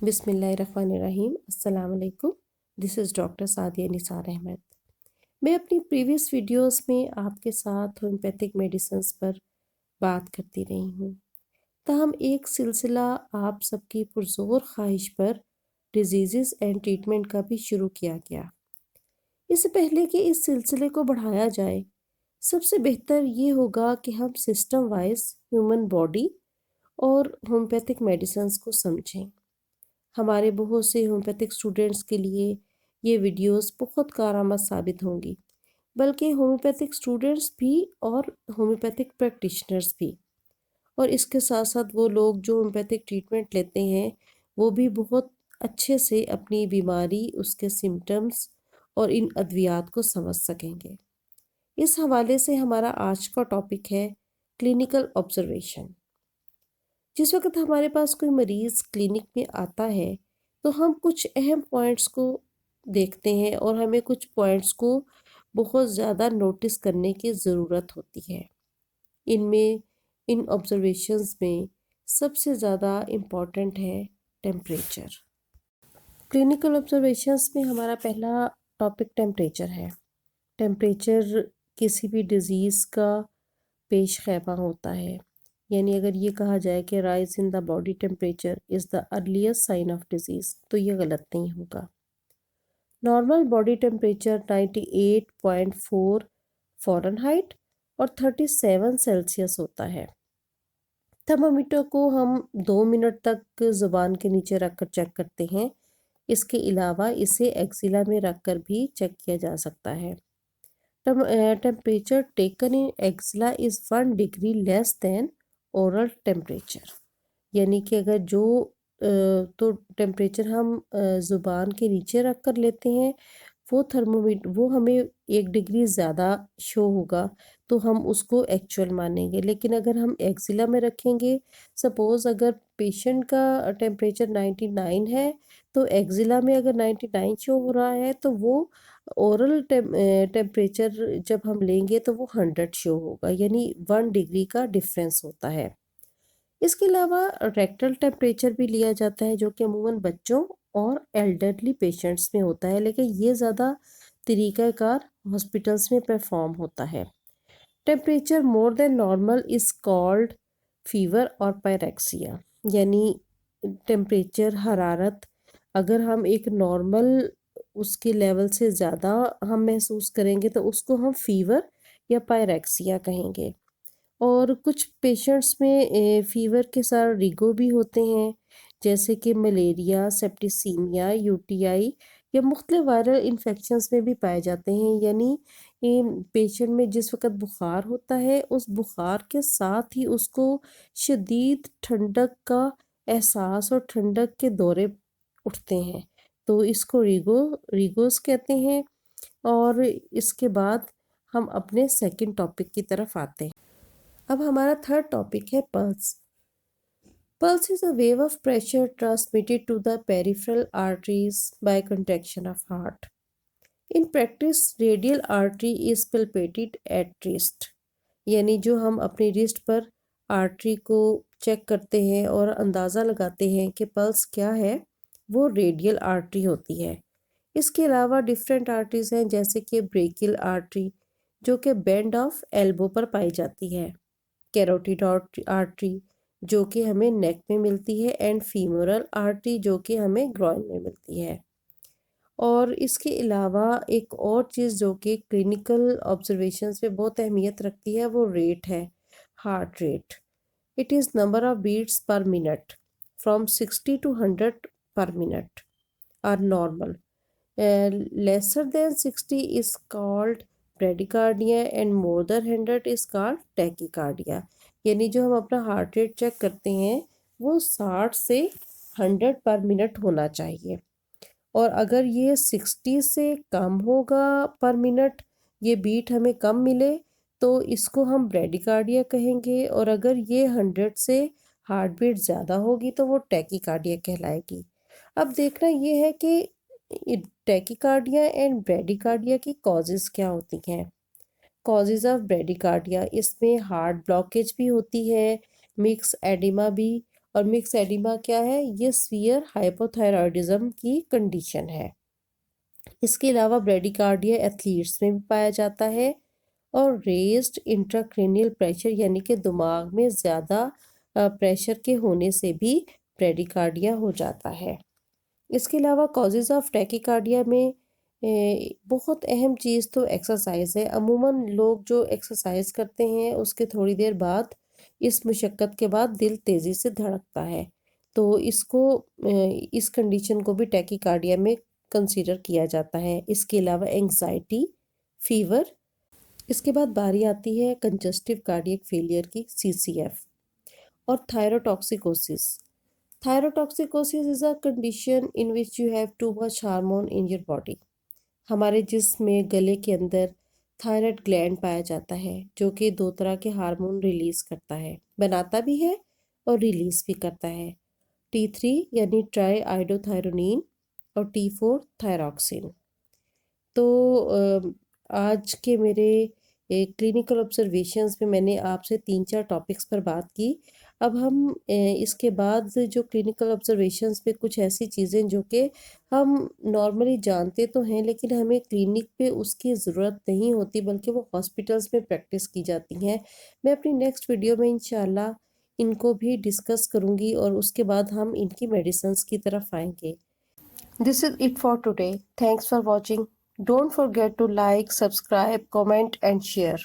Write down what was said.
बिस्मिल्लाहिर्रहमानिर्रहीम। अस्सलाम वालेकुम। This is doctor Sadia Nisar Ahmad. मैं अपनी प्रीवियस वीडियोस में आपके साथ होम्योपैथिक मेडिसिन्स पर बात करती रही हूँ। ताहम एक सिलसिला आप सबकी पुरज़ोर ख्वाहिश पर डिजीज़ एंड ट्रीटमेंट का भी शुरू किया गया। इससे पहले कि इस सिलसिले को बढ़ाया जाए, सबसे बेहतर ये होगा कि हम सिस्टम वाइज ह्यूमन बॉडी और होम्योपैथिक मेडिसिन्स को समझें। हमारे बहुत से होम्योपैथिक स्टूडेंट्स के लिए ये वीडियोस बहुत कारआमद साबित होंगी, बल्कि होम्योपैथिक स्टूडेंट्स भी और होम्योपैथिक प्रैक्टिशनर्स भी। और इसके साथ साथ वो लोग जो होम्योपैथिक ट्रीटमेंट लेते हैं वो भी बहुत अच्छे से अपनी बीमारी, उसके सिम्टम्स और इन अद्वियात को समझ सकेंगे। इस हवाले से हमारा आज का टॉपिक है क्लिनिकल ऑब्जर्वेशन। जिस वक्त हमारे पास कोई मरीज़ क्लिनिक में आता है तो हम कुछ अहम पॉइंट्स को देखते हैं और हमें कुछ पॉइंट्स को बहुत ज़्यादा नोटिस करने की ज़रूरत होती है। इनमें इन ऑब्जर्वेशंस में सबसे ज़्यादा इम्पॉर्टेंट है टेम्परेचर। क्लिनिकल ऑब्जर्वेशंस में हमारा पहला टॉपिक टेम्परेचर है। टेम्परेचर किसी भी डिज़ीज़ का पेश ख़ैबा होता है। यानी अगर ये कहा जाए कि rise in the body temperature is the earliest sign of disease, तो ये गलत नहीं होगा। नॉर्मल बॉडी टेम्परेचर 98.4 फ़ारेनहाइट और 37 सेल्सियस होता है। थर्मामीटर को हम 2 मिनट तक ज़ुबान के नीचे रख कर चेक करते हैं। इसके अलावा इसे एक्सिला में रख कर भी चेक किया जा सकता है। Temperature taken in axilla is 1 degree less than oral temperature. यानी कि अगर जो तो टेम्परेचर हम ज़ुबान के नीचे रख कर लेते हैं वो हमें 1 डिग्री ज़्यादा शो होगा, तो हम उसको एक्चुअल मानेंगे। लेकिन अगर हम एक्सिला में रखेंगे, सपोज़ अगर पेशेंट का टेम्परेचर 99 है तो एक्सिला में अगर 99 शो हो रहा है तो वो ओरल टेम्परेचर जब हम लेंगे तो वो 100 शो होगा, यानी 1 डिग्री का डिफरेंस होता है। इसके अलावा रेक्टल टेम्परेचर भी लिया जाता है, जो कि अमूमन बच्चों और एल्डरली पेशेंट्स में होता है, लेकिन ये ज़्यादा तरीक़ाकार हॉस्पिटल्स में परफॉर्म होता है। Temperature more than normal is called fever और पायरेक्सिया। यानी टेम्परेचर हरारत अगर हम एक नॉर्मल उसके लेवल से ज़्यादा हम महसूस करेंगे तो उसको हम फीवर या पायरेक्सिया कहेंगे। और कुछ पेशेंट्स में फ़ीवर के साथ रिगो भी होते हैं, जैसे कि मलेरिया, सेप्टिसीमिया, यूटीआई या मुख्तलिफ वायरल इन्फेक्शंस में भी पाए जाते हैं। यानी पेशेंट में जिस वक़्त बुखार होता है उस बुखार के साथ ही उसको शदीद ठंडक का एहसास और ठंडक के दौरे उठते हैं, तो इसको रिगोस कहते हैं। और इसके बाद हम अपने सेकंड टॉपिक की तरफ आते हैं। अब हमारा थर्ड टॉपिक है pulse. Pulse is a wave of pressure transmitted to the peripheral arteries by contraction of heart. In practice, radial artery is palpated at wrist. यानी जो हम अपनी रिस्ट पर आर्टरी को चेक करते हैं और अंदाज़ा लगाते हैं कि पल्स क्या है, वो रेडियल आर्टरी होती है। इसके अलावा डिफरेंट आर्टरीज हैं, जैसे कि ब्रेकियल आर्टरी जो कि बेंड ऑफ एल्बो पर पाई जाती है, कैरोटिड आर्टरी जो कि हमें नेक में मिलती है, एंड फीमोरल आर्टरी जो कि हमें ग्रॉइन में मिलती है। और इसके अलावा एक और चीज़ जो कि क्लिनिकल ऑब्जर्वेशंस में बहुत अहमियत रखती है वो रेट है, heart rate. It is number of beats per minute from 60 to 100 per minute are normal. lesser than 60 is called bradycardia and more than 100 is called tachycardia। यानी जो हम अपना हार्ट रेट चेक करते हैं वो 60 से 100 पर मिनट होना चाहिए, और अगर ये 60 से कम होगा पर मिनट, ये बीट हमें कम मिले तो इसको हम ब्रेडिकार्डिया कहेंगे, और अगर ये 100 से हार्ट बीट ज़्यादा होगी तो वो टैकीकार्डिया कहलाएगी। अब देखना ये है कि टैकीकार्डिया एंड ब्रेडिकार्डिया की कॉजेज़ क्या होती हैं। कॉजेज़ ऑफ ब्रेडिकार्डिया, इसमें हार्ट ब्लॉकेज भी होती है, मिक्स एडिमा भी, और मिक्स एडिमा क्या है? ये सीवियर हाइपोथायरॉयडिज्म की कंडीशन है। इसके अलावा ब्रेडिकार्डिया एथलीट्स में भी पाया जाता है। और रेज्ड इंट्राक्रेनियल प्रेशर यानी कि दिमाग में ज़्यादा प्रेशर के होने से भी ब्रेडिकार्डिया हो जाता है। इसके अलावा कॉजेज़ ऑफ टैकीकार्डिया में बहुत अहम चीज़ तो एक्सरसाइज है। अमूमन लोग जो एक्सरसाइज करते हैं उसके थोड़ी देर बाद, इस मुशक्क़त के बाद दिल तेज़ी से धड़कता है, तो इस कंडीशन को भी टैकीकार्डिया में कंसीडर किया जाता है। इसके अलावा एंग्जाइटी, फीवर। इसके बाद बारी आती है कंजस्टिव कार्डियक फेलियर की, CCF। और thyrotoxicosis. Thyrotoxicosis is a condition in which you have too much hormone in your body. हमारे जिस्म में गले के अंदर थायराइड ग्लैंड पाया जाता है जो कि दो तरह के हार्मोन रिलीज करता है, बनाता भी है और रिलीज भी करता है। T3 यानी ट्राई आइडोथायरोनिन और T4 थायरॉक्सिन। तो आज के मेरे क्लिनिकल ऑब्जर्वेशंस में मैंने आपसे 3-4 टॉपिक्स पर बात की। अब हम इसके बाद जो क्लिनिकल ऑब्जर्वेशंस में कुछ ऐसी चीज़ें जो कि हम नॉर्मली जानते तो हैं लेकिन हमें क्लिनिक पे उसकी ज़रूरत नहीं होती, बल्कि वो हॉस्पिटल्स में प्रैक्टिस की जाती हैं। मैं अपनी नेक्स्ट वीडियो में इंशाल्लाह इनको भी डिस्कस करूँगी और उसके बाद हम इनकी मेडिसिन्स की तरफ आएंगे। This is it for today. Thanks for watching. Don't forget to like, subscribe, comment and share.